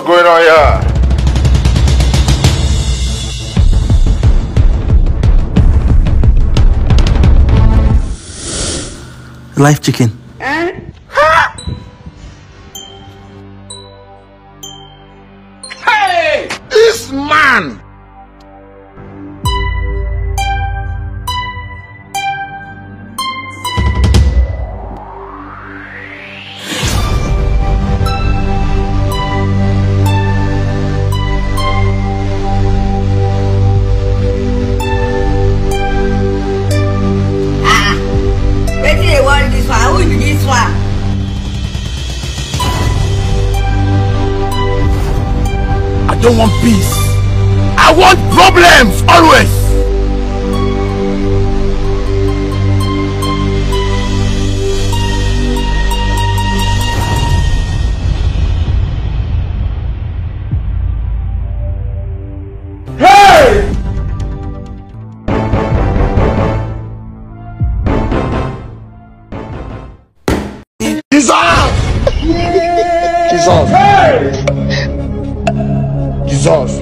going on here? Live chicken. Hey! This man! I don't want peace. I want problems always. Hey! Jesus! Jesus! Hey! Jesus.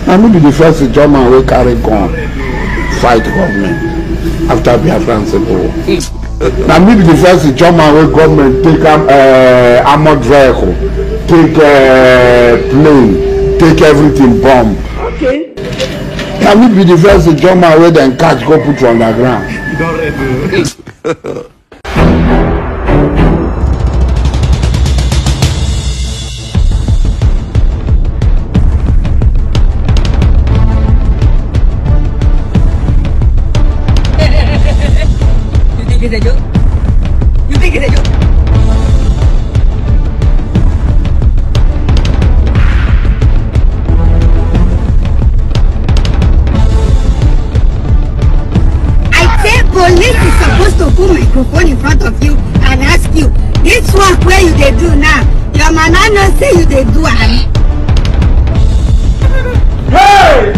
I may be the first German will carry gun fight government after Biafran Civil War. I may be the first German will government take armored vehicle, take plane, take everything bomb. Okay. I may be the first German will then catch go put on the ground. It's a joke? You think it's a joke? I say police is supposed to put microphone in front of you and ask you, this work where you they do now, your man not say you they do am. Hey!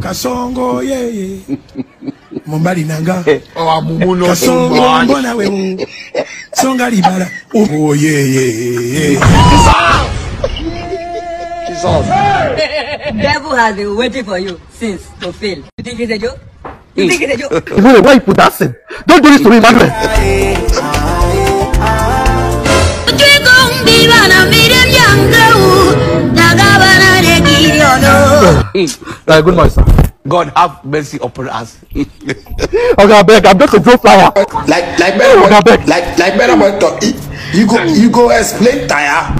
Kasongo ye Mombali nanga Amumuno Kasongo mbona we Songa libala Oh ye Jesus. Devil has been waiting for you since to fail. You think it's a joke? You think it's a joke? Why you put that in? Don't do this to me, Manuel. Good morning, sir. God have mercy upon us. Okay, I beg, I'm just a Joe flyer. Like better talk. You go explain tire.